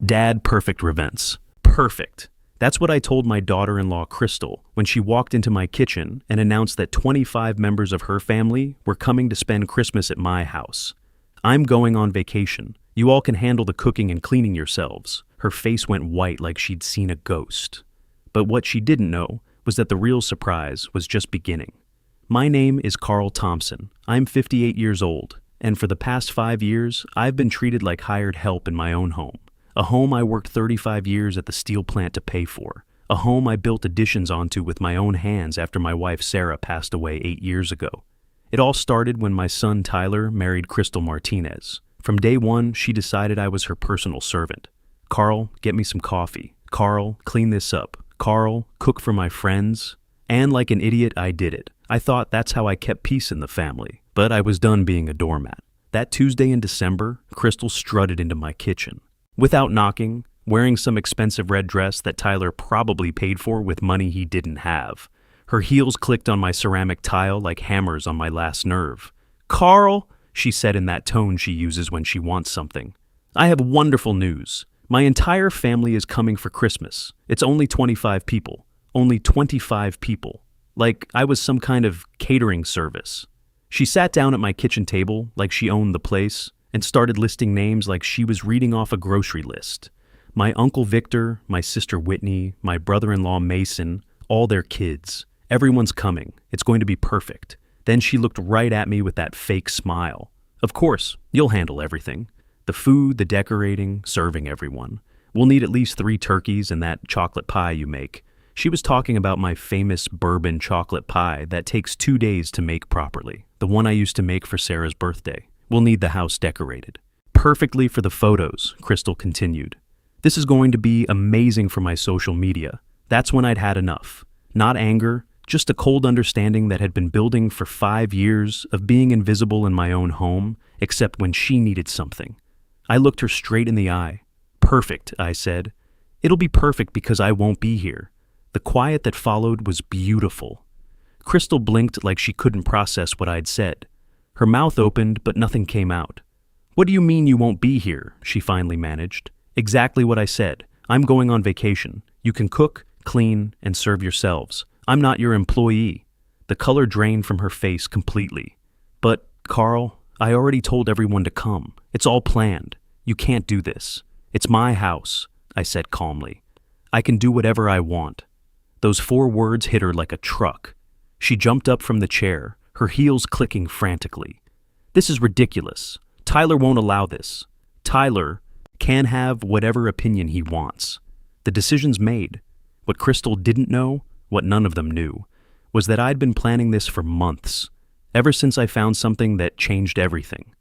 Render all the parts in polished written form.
Dad perfect events. Perfect. That's what I told my daughter-in-law Crystal when she walked into my kitchen and announced that 25 members of her family were coming to spend Christmas at my house. I'm going on vacation. You all can handle the cooking and cleaning yourselves. Her face went white like she'd seen a ghost. But what she didn't know was that the real surprise was just beginning. My name is Carl Thompson. I'm 58 years old, and for the past 5 years, I've been treated like hired help in my own home. A home I worked 35 years at the steel plant to pay for. A home I built additions onto with my own hands after my wife Sarah passed away 8 years ago. It all started when my son Tyler married Crystal Martinez. From day one, she decided I was her personal servant. Carl, get me some coffee. Carl, clean this up. Carl, cook for my friends. And like an idiot, I did it. I thought that's how I kept peace in the family. But I was done being a doormat. That Tuesday in December, Crystal strutted into my kitchen. Without knocking, wearing some expensive red dress that Tyler probably paid for with money he didn't have. Her heels clicked on my ceramic tile like hammers on my last nerve. "Carl," she said in that tone she uses when she wants something, "I have wonderful news. My entire family is coming for Christmas. It's only 25 people. Only 25 people. Like I was some kind of catering service." She sat down at my kitchen table like she owned the place and started listing names like she was reading off a grocery list. My uncle Victor, my sister Whitney, my brother-in-law Mason, all their kids. Everyone's coming. It's going to be perfect. Then she looked right at me with that fake smile. "Of course, you'll handle everything. The food, the decorating, serving everyone. We'll need at least 3 turkeys and that chocolate pie you make." She was talking about my famous bourbon chocolate pie that takes 2 days to make properly. The one I used to make for Sarah's birthday. We'll need the house decorated. "Perfectly for the photos," Crystal continued. "This is going to be amazing for my social media." That's when I'd had enough. Not anger, just a cold understanding that had been building for 5 years of being invisible in my own home, except when she needed something. I looked her straight in the eye. "Perfect," I said. "It'll be perfect because I won't be here." The quiet that followed was beautiful. Crystal blinked like she couldn't process what I'd said. Her mouth opened, but nothing came out. "What do you mean you won't be here?" she finally managed. "Exactly what I said. I'm going on vacation. You can cook, clean, and serve yourselves. I'm not your employee." The color drained from her face completely. "But, Carl, I already told everyone to come. It's all planned. You can't do this. It's my house," I said calmly. "I can do whatever I want." Those 4 words hit her like a truck. She jumped up from the chair, her heels clicking frantically. "This is ridiculous. Tyler won't allow this. Tyler can have whatever opinion he wants. The decision's made." What Crystal didn't know, what none of them knew, was that I'd been planning this for months, ever since I found something that changed everything.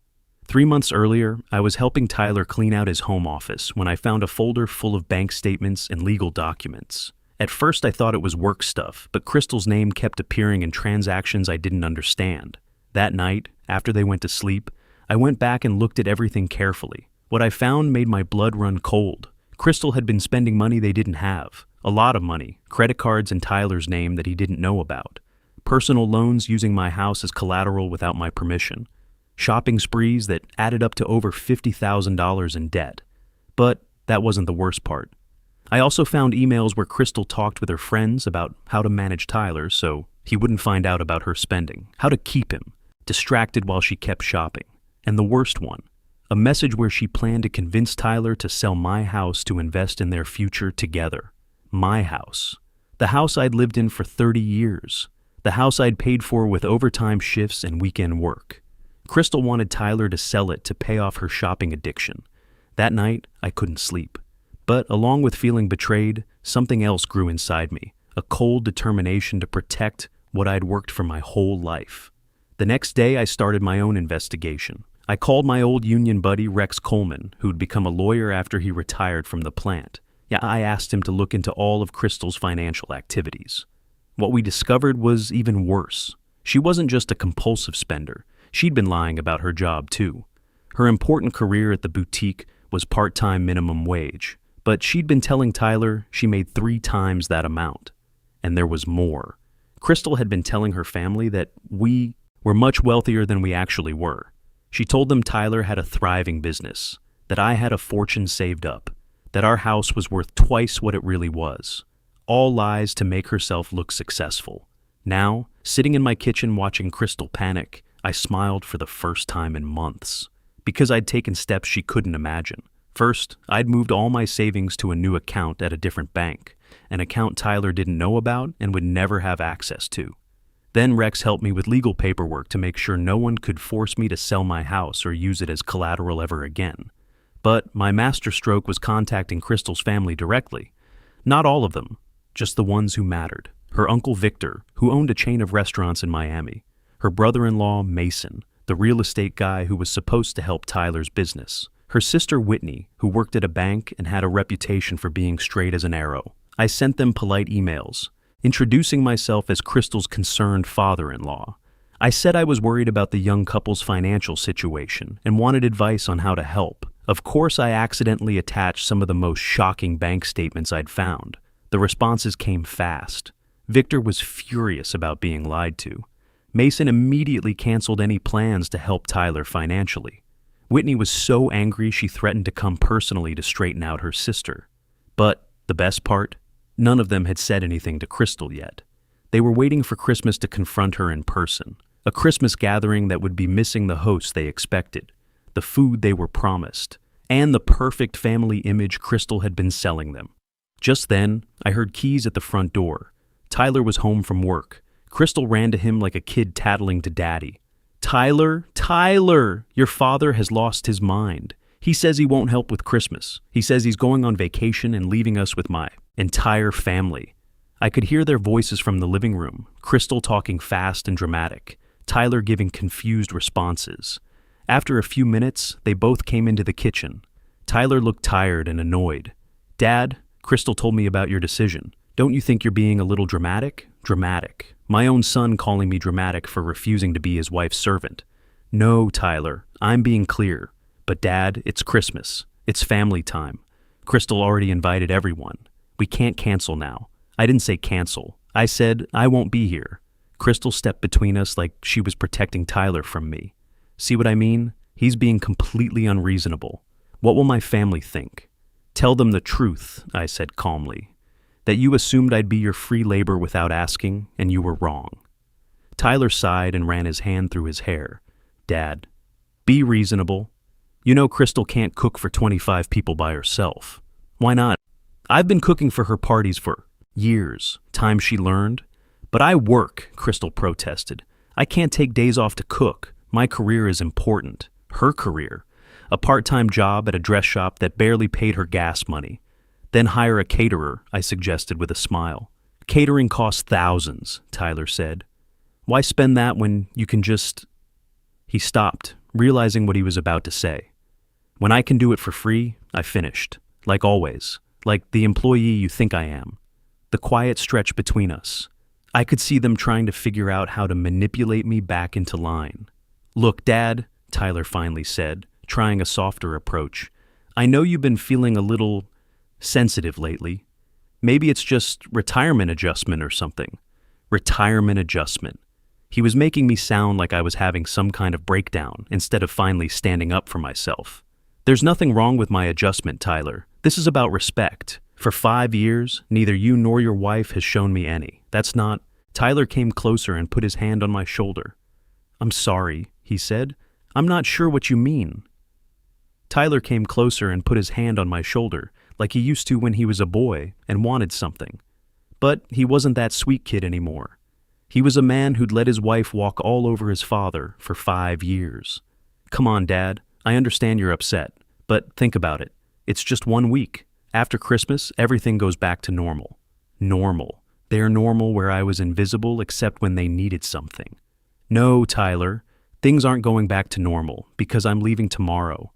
3 months earlier, I was helping Tyler clean out his home office when I found a folder full of bank statements and legal documents. At first I thought it was work stuff, but Crystal's name kept appearing in transactions I didn't understand. That night, after they went to sleep, I went back and looked at everything carefully. What I found made my blood run cold. Crystal had been spending money they didn't have. A lot of money, credit cards in Tyler's name that he didn't know about. Personal loans using my house as collateral without my permission. Shopping sprees that added up to over $50,000 in debt. But that wasn't the worst part. I also found emails where Crystal talked with her friends about how to manage Tyler so he wouldn't find out about her spending, how to keep him distracted while she kept shopping. And the worst one, a message where she planned to convince Tyler to sell my house to invest in their future together. My house. The house I'd lived in for 30 years. The house I'd paid for with overtime shifts and weekend work. Crystal wanted Tyler to sell it to pay off her shopping addiction. That night, I couldn't sleep. But along with feeling betrayed, something else grew inside me, a cold determination to protect what I'd worked for my whole life. The next day, I started my own investigation. I called my old union buddy Rex Coleman, who'd become a lawyer after he retired from the plant. I asked him to look into all of Crystal's financial activities. What we discovered was even worse. She wasn't just a compulsive spender. She'd been lying about her job, too. Her important career at the boutique was part-time minimum wage. But she'd been telling Tyler she made 3 times that amount. And there was more. Crystal had been telling her family that we were much wealthier than we actually were. She told them Tyler had a thriving business, that I had a fortune saved up, that our house was worth twice what it really was. All lies to make herself look successful. Now, sitting in my kitchen watching Crystal panic, I smiled for the first time in months. Because I'd taken steps she couldn't imagine. First, I'd moved all my savings to a new account at a different bank, an account Tyler didn't know about and would never have access to. Then Rex helped me with legal paperwork to make sure no one could force me to sell my house or use it as collateral ever again. But my masterstroke was contacting Crystal's family directly. Not all of them, just the ones who mattered. Her uncle Victor, who owned a chain of restaurants in Miami. Her brother-in-law Mason, the real estate guy who was supposed to help Tyler's business. Her sister Whitney, who worked at a bank and had a reputation for being straight as an arrow. I sent them polite emails, introducing myself as Crystal's concerned father-in-law. I said I was worried about the young couple's financial situation and wanted advice on how to help. Of course, I accidentally attached some of the most shocking bank statements I'd found. The responses came fast. Victor was furious about being lied to. Mason immediately canceled any plans to help Tyler financially. Whitney was so angry she threatened to come personally to straighten out her sister. But the best part? None of them had said anything to Crystal yet. They were waiting for Christmas to confront her in person. A Christmas gathering that would be missing the hosts they expected, the food they were promised, and the perfect family image Crystal had been selling them. Just then, I heard keys at the front door. Tyler was home from work. Crystal ran to him like a kid tattling to daddy. Tyler, your father has lost his mind. He says he won't help with Christmas. He says he's going on vacation and leaving us with my entire family. I could hear their voices from the living room, Crystal talking fast and dramatic, Tyler giving confused responses. After a few minutes, they both came into the kitchen. Tyler looked tired and annoyed. Dad, Crystal told me about your decision. Don't you think you're being a little dramatic? Dramatic. My own son calling me dramatic for refusing to be his wife's servant. No, Tyler, I'm being clear. But Dad, it's Christmas. It's family time. Crystal already invited everyone. We can't cancel now. I didn't say cancel. I said I won't be here. Crystal stepped between us like she was protecting Tyler from me. See what I mean? He's being completely unreasonable. What will my family think? Tell them the truth, I said calmly. That you assumed I'd be your free labor without asking, and you were wrong. Tyler sighed and ran his hand through his hair. Dad, be reasonable. You know Crystal can't cook for 25 people by herself. Why not? I've been cooking for her parties for years, time she learned. But I work, Crystal protested. I can't take days off to cook. My career is important. Her career. A part-time job at a dress shop that barely paid her gas money. Then hire a caterer, I suggested with a smile. Catering costs thousands, Tyler said. Why spend that when you can just... He stopped, realizing what he was about to say. When I can do it for free, I finished. Like always. Like the employee you think I am. The quiet stretch between us. I could see them trying to figure out how to manipulate me back into line. Look, Dad, Tyler finally said, trying a softer approach. I know you've been feeling a little sensitive lately. Maybe it's just retirement adjustment or something. Retirement adjustment. He was making me sound like I was having some kind of breakdown instead of finally standing up for myself. There's nothing wrong with my adjustment, Tyler. This is about respect. For 5 years, neither you nor your wife has shown me any. That's not... Tyler came closer and put his hand on my shoulder. I'm sorry, he said. I'm not sure what you mean. Tyler came closer and put his hand on my shoulder, like he used to when he was a boy and wanted something. But he wasn't that sweet kid anymore. He was a man who'd let his wife walk all over his father for 5 years. Come on, Dad. I understand you're upset, but think about it. It's just 1 week. After Christmas, everything goes back to normal. Normal. They're normal where I was invisible except when they needed something. No, Tyler. Things aren't going back to normal because I'm leaving tomorrow.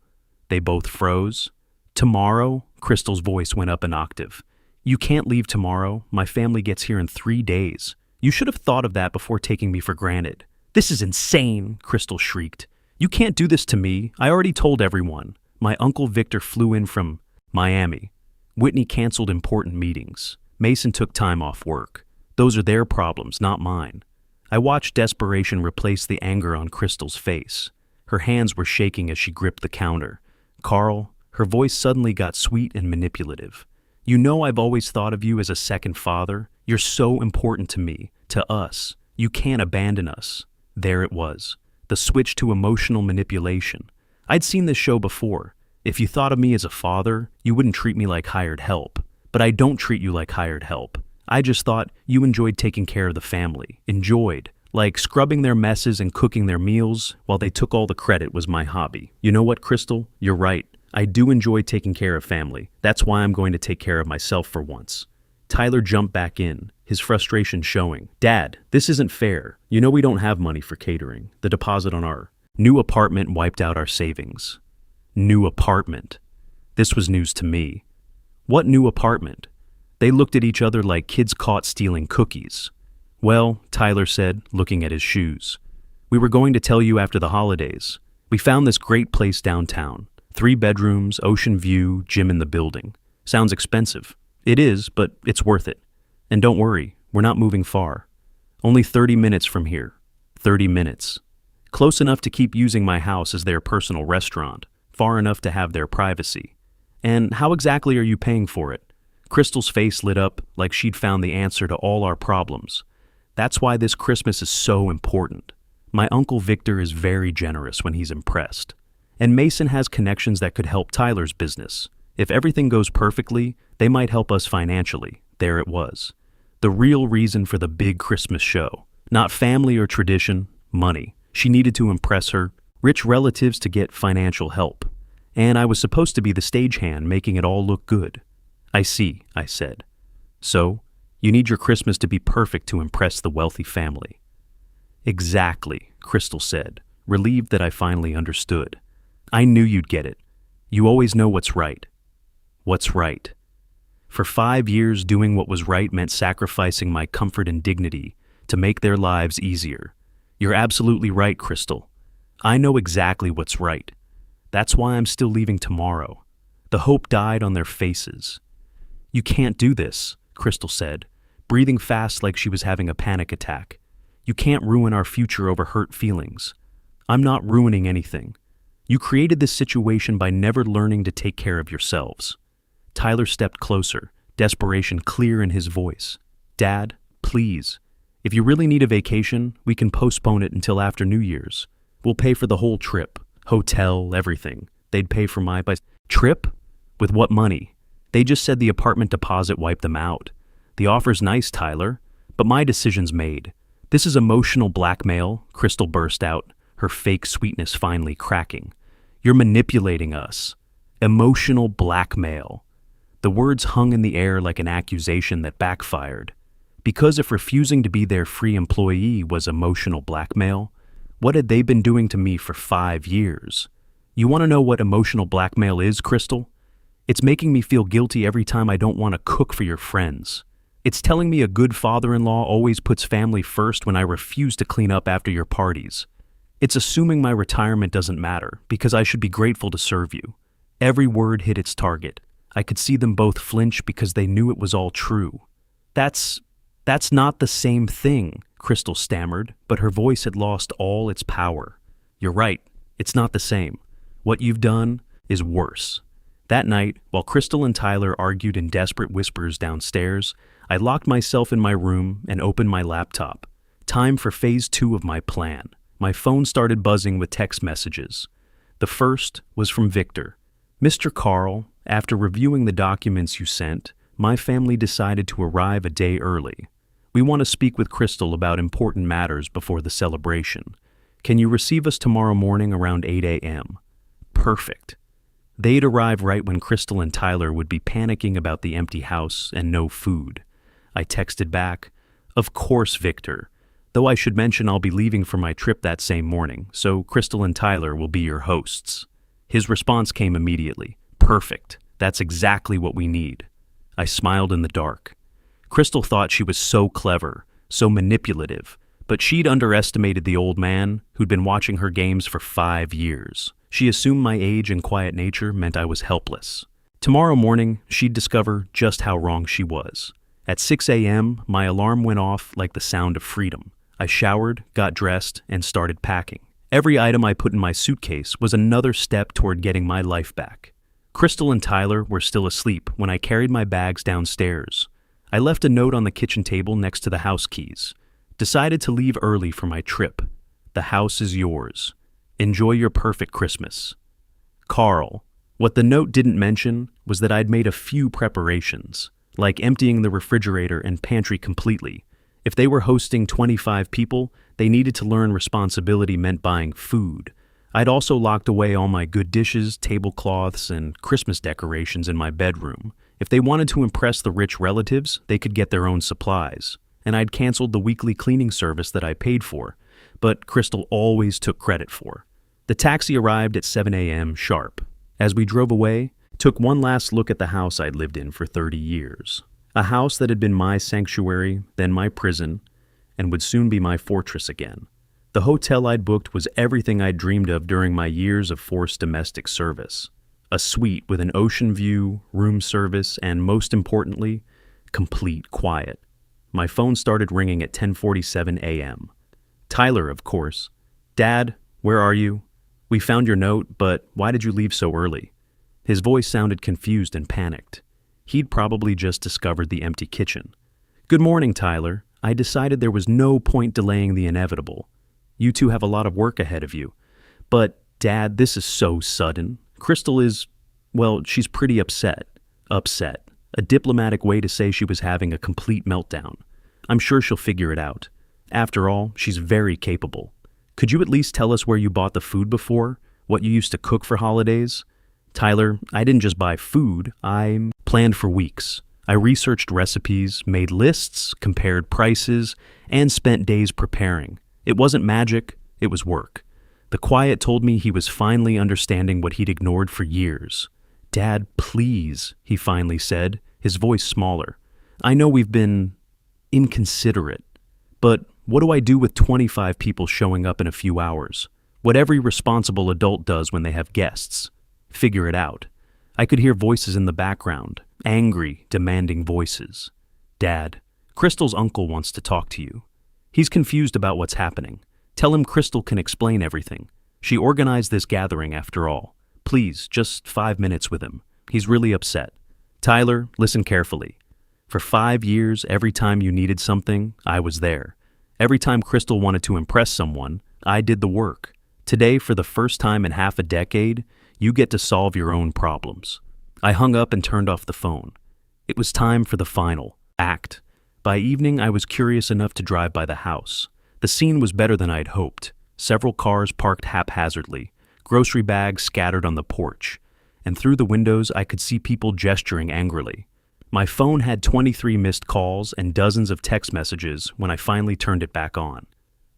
They both froze. Tomorrow? Crystal's voice went up an octave. You can't leave tomorrow. My family gets here in 3 days. You should have thought of that before taking me for granted. This is insane, Crystal shrieked. You can't do this to me. I already told everyone. My uncle Victor flew in from Miami. Whitney canceled important meetings. Mason took time off work. Those are their problems, not mine. I watched desperation replace the anger on Crystal's face. Her hands were shaking as she gripped the counter. Carl, Her voice suddenly got sweet and manipulative. You know I've always thought of you as a second father. You're so important to me, to us. You can't abandon us. There it was. The switch to emotional manipulation. I'd seen this show before. If you thought of me as a father, you wouldn't treat me like hired help. But I don't treat you like hired help. I just thought you enjoyed taking care of the family. Enjoyed. Like scrubbing their messes and cooking their meals while they took all the credit was my hobby. You know what, Crystal? You're right. I do enjoy taking care of family. That's why I'm going to take care of myself for once. Tyler jumped back in, his frustration showing. Dad, this isn't fair. You know we don't have money for catering. The deposit on our new apartment wiped out our savings. New apartment. This was news to me. What new apartment? They looked at each other like kids caught stealing cookies. Well, Tyler said, looking at his shoes. We were going to tell you after the holidays. We found this great place downtown. 3 bedrooms, ocean view, gym in the building. Sounds expensive. It is, but it's worth it. And don't worry, we're not moving far. Only 30 minutes from here. 30 minutes. Close enough to keep using my house as their personal restaurant. Far enough to have their privacy. And how exactly are you paying for it? Crystal's face lit up like she'd found the answer to all our problems. That's why this Christmas is so important. My Uncle Victor is very generous when he's impressed. And Mason has connections that could help Tyler's business. If everything goes perfectly, they might help us financially. There it was. The real reason for the big Christmas show. Not family or tradition, money. She needed to impress her rich relatives to get financial help. And I was supposed to be the stagehand making it all look good. I see, I said. So, you need your Christmas to be perfect to impress the wealthy family. Exactly, Crystal said, relieved that I finally understood. I knew you'd get it. You always know what's right. What's right? For 5 years, doing what was right meant sacrificing my comfort and dignity to make their lives easier. You're absolutely right, Crystal. I know exactly what's right. That's why I'm still leaving tomorrow. The hope died on their faces. You can't do this, Crystal said, breathing fast like she was having a panic attack. You can't ruin our future over hurt feelings. I'm not ruining anything. You created this situation by never learning to take care of yourselves. Tyler stepped closer, desperation clear in his voice. Dad, please. If you really need a vacation, we can postpone it until after New Year's. We'll pay for the whole trip. Hotel, everything. They'd pay for my trip? With what money? They just said the apartment deposit wiped them out. The offer's nice, Tyler, but my decision's made. This is emotional blackmail, Crystal burst out, her fake sweetness finally cracking. You're manipulating us. Emotional blackmail. The words hung in the air like an accusation that backfired. Because if refusing to be their free employee was emotional blackmail, what had they been doing to me for 5 years? You want to know what emotional blackmail is, Crystal? It's making me feel guilty every time I don't want to cook for your friends. It's telling me a good father-in-law always puts family first when I refuse to clean up after your parties. It's assuming my retirement doesn't matter because I should be grateful to serve you. Every word hit its target. I could see them both flinch because they knew it was all true. That's not the same thing, Crystal stammered, but her voice had lost all its power. You're right, it's not the same. What you've done is worse. That night, while Crystal and Tyler argued in desperate whispers downstairs, I locked myself in my room and opened my laptop. Time for phase 2 of my plan. My phone started buzzing with text messages. The first was from Victor. Mr. Carl, after reviewing the documents you sent, my family decided to arrive a day early. We want to speak with Crystal about important matters before the celebration. Can you receive us tomorrow morning around 8 a.m.? Perfect. They'd arrive right when Crystal and Tyler would be panicking about the empty house and no food. I texted back, "Of course, Victor. Though I should mention I'll be leaving for my trip that same morning, so Crystal and Tyler will be your hosts." His response came immediately. "Perfect. That's exactly what we need." I smiled in the dark. Crystal thought she was so clever, so manipulative, but she'd underestimated the old man who'd been watching her games for 5 years. She assumed my age and quiet nature meant I was helpless. Tomorrow morning, she'd discover just how wrong she was. At 6 a.m., my alarm went off like the sound of freedom. I showered, got dressed, and started packing. Every item I put in my suitcase was another step toward getting my life back. Crystal and Tyler were still asleep when I carried my bags downstairs. I left a note on the kitchen table next to the house keys. Decided to leave early for my trip. The house is yours. Enjoy your perfect Christmas. Carl. What the note didn't mention was that I'd made a few preparations, like emptying the refrigerator and pantry completely. If they were hosting 25 people, they needed to learn responsibility meant buying food. I'd also locked away all my good dishes, tablecloths, and Christmas decorations in my bedroom. If they wanted to impress the rich relatives, they could get their own supplies. And I'd canceled the weekly cleaning service that I paid for, but Crystal always took credit for. The taxi arrived at 7 a.m. sharp. As we drove away, took one last look at the house I'd lived in for 30 years. A house that had been my sanctuary, then my prison, and would soon be my fortress again. The hotel I'd booked was everything I'd dreamed of during my years of forced domestic service. A suite with an ocean view, room service, and most importantly, complete quiet. My phone started ringing at 10:47 a.m. Tyler, of course. "Dad, where are you? We found your note, but why did you leave so early?" His voice sounded confused and panicked. He'd probably just discovered the empty kitchen. "Good morning, Tyler. I decided there was no point delaying the inevitable. You two have a lot of work ahead of you. But, Dad, this is so sudden. Crystal is, well, she's pretty upset. Upset. A diplomatic way to say she was having a complete meltdown. I'm sure she'll figure it out. After all, she's very capable. Could you at least tell us where you bought the food before? What you used to cook for holidays?" "Tyler, I didn't just buy food. I planned for weeks. I researched recipes, made lists, compared prices, and spent days preparing. It wasn't magic, it was work." The quiet told me he was finally understanding what he'd ignored for years. "Dad, please," he finally said, his voice smaller. "I know we've been inconsiderate, but what do I do with 25 people showing up in a few hours? What every responsible adult does when they have guests. Figure it out." I could hear voices in the background, angry, demanding voices. "Dad, Crystal's uncle wants to talk to you. He's confused about what's happening. Tell him Crystal can explain everything. She organized this gathering after all. Please, just 5 minutes with him. He's really upset. Tyler, listen carefully. For 5 years, every time you needed something, I was there. Every time Crystal wanted to impress someone, I did the work. Today, for the first time in half a decade, you get to solve your own problems." I hung up and turned off the phone. It was time for the final act. By evening, I was curious enough to drive by the house. The scene was better than I'd hoped. Several cars parked haphazardly, grocery bags scattered on the porch, and through the windows I could see people gesturing angrily. My phone had 23 missed calls and dozens of text messages when I finally turned it back on.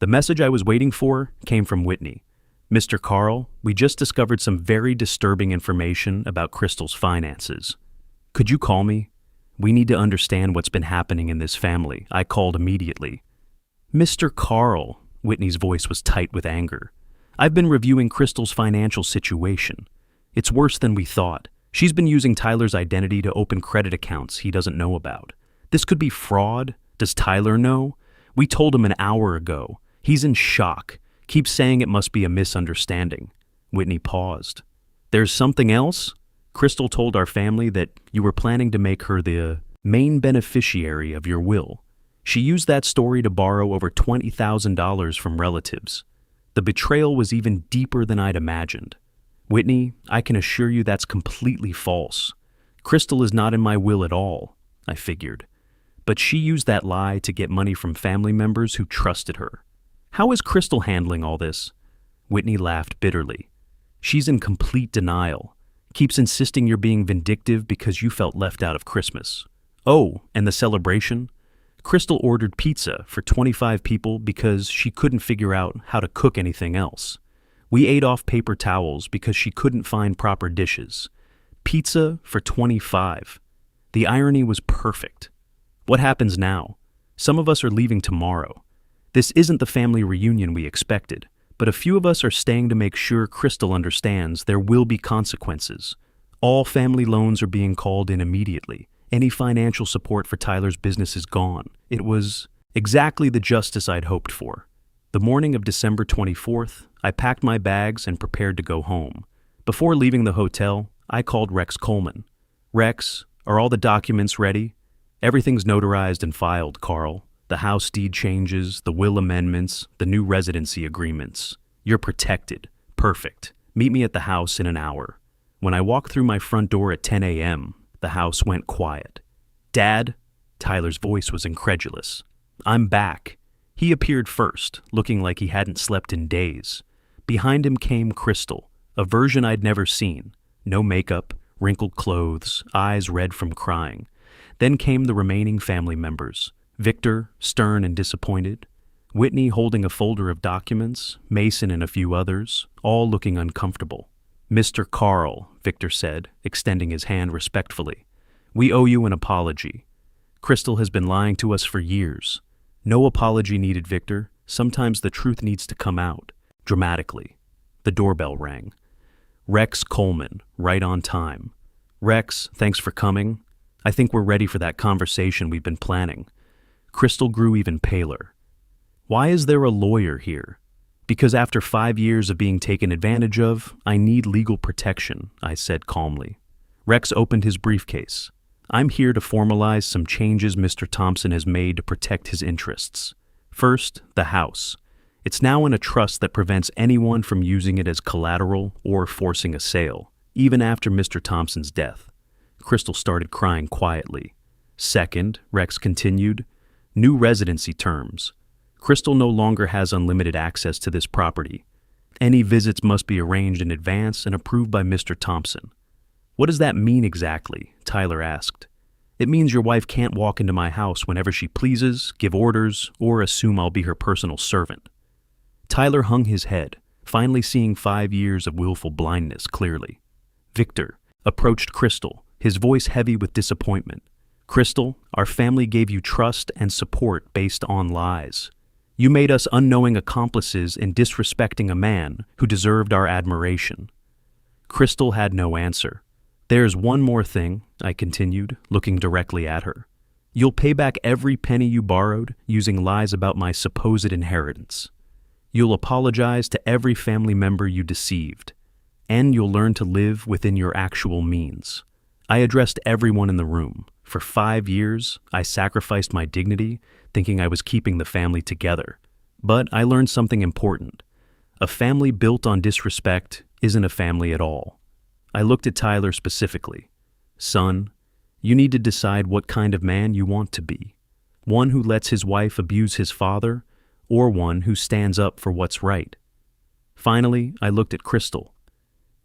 The message I was waiting for came from Whitney. "Mr. Carl, we just discovered some very disturbing information about Crystal's finances. Could you call me? We need to understand what's been happening in this family." I called immediately. "Mr. Carl," Whitney's voice was tight with anger. "I've been reviewing Crystal's financial situation. It's worse than we thought. She's been using Tyler's identity to open credit accounts he doesn't know about. This could be fraud. Does Tyler know? We told him an hour ago. He's in shock. Keeps saying it must be a misunderstanding." Whitney paused. "There's something else? Crystal told our family that you were planning to make her the main beneficiary of your will. She used that story to borrow over $20,000 from relatives. The betrayal was even deeper than I'd imagined. Whitney, I can assure you that's completely false. Crystal is not in my will at all," I figured. "But she used that lie to get money from family members who trusted her. How is Crystal handling all this?" Whitney laughed bitterly. "She's in complete denial. Keeps insisting you're being vindictive because you felt left out of Christmas. Oh, and the celebration? Crystal ordered pizza for 25 people because she couldn't figure out how to cook anything else. We ate off paper towels because she couldn't find proper dishes. Pizza for 25. The irony was perfect. What happens now? Some of us are leaving tomorrow. This isn't the family reunion we expected, but a few of us are staying to make sure Crystal understands there will be consequences. All family loans are being called in immediately. Any financial support for Tyler's business is gone. It was exactly the justice I'd hoped for. The morning of December 24th, I packed my bags and prepared to go home. Before leaving the hotel, I called Rex Coleman. Rex, are all the documents ready? Everything's notarized and filed, Carl. The house deed changes, the will amendments, the new residency agreements. You're protected. Perfect. Meet me at the house in an hour. When I walked through my front door at 10 a.m., the house went quiet. Dad? Tyler's voice was incredulous. I'm back. He appeared first, looking like he hadn't slept in days. Behind him came Crystal, a version I'd never seen. No makeup, wrinkled clothes, eyes red from crying. Then came the remaining family members. Victor, stern and disappointed. Whitney holding a folder of documents, Mason and a few others, all looking uncomfortable. Mr. Carl, Victor said, extending his hand respectfully. We owe you an apology. Crystal has been lying to us for years. No apology needed, Victor. Sometimes the truth needs to come out. Dramatically. The doorbell rang. Rex Coleman, right on time. Rex, thanks for coming. I think we're ready for that conversation we've been planning. Crystal grew even paler. Why is there a lawyer here? Because after 5 years of being taken advantage of, I need legal protection, I said calmly. Rex opened his briefcase. I'm here to formalize some changes Mr. Thompson has made to protect his interests. First, the house. It's now in a trust that prevents anyone from using it as collateral or forcing a sale, even after Mr. Thompson's death. Crystal started crying quietly. Second, Rex continued, new residency terms. Crystal no longer has unlimited access to this property. Any visits must be arranged in advance and approved by Mr. Thompson. What does that mean exactly? Tyler asked. It means your wife can't walk into my house whenever she pleases, give orders, or assume I'll be her personal servant. Tyler hung his head, finally seeing 5 years of willful blindness clearly. Victor approached Crystal, his voice heavy with disappointment. Crystal, our family gave you trust and support based on lies. You made us unknowing accomplices in disrespecting a man who deserved our admiration. Crystal had no answer. There's one more thing, I continued, looking directly at her. You'll pay back every penny you borrowed using lies about my supposed inheritance. You'll apologize to every family member you deceived, and you'll learn to live within your actual means. I addressed everyone in the room. For 5 years, I sacrificed my dignity, thinking I was keeping the family together. But I learned something important. A family built on disrespect isn't a family at all. I looked at Tyler specifically. Son, you need to decide what kind of man you want to be. One who lets his wife abuse his father, or one who stands up for what's right. Finally, I looked at Crystal.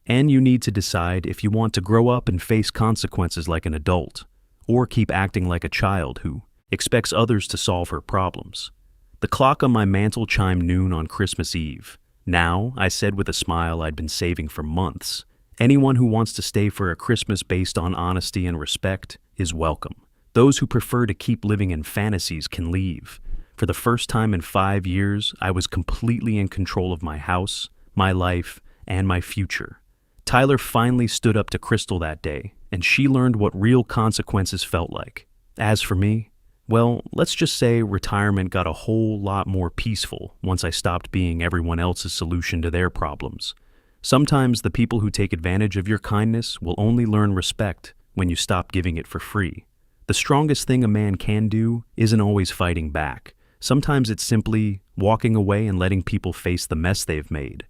And you need to decide if you want to grow up and face consequences like an adult, or keep acting like a child who expects others to solve her problems. The clock on my mantle chimed noon on Christmas Eve. Now, I said with a smile I'd been saving for months, anyone who wants to stay for a Christmas based on honesty and respect is welcome. Those who prefer to keep living in fantasies can leave. For the first time in 5 years, I was completely in control of my house, my life, and my future. Tyler finally stood up to Crystal that day, and she learned what real consequences felt like. As for me, well, let's just say retirement got a whole lot more peaceful once I stopped being everyone else's solution to their problems. Sometimes the people who take advantage of your kindness will only learn respect when you stop giving it for free. The strongest thing a man can do isn't always fighting back. Sometimes it's simply walking away and letting people face the mess they've made.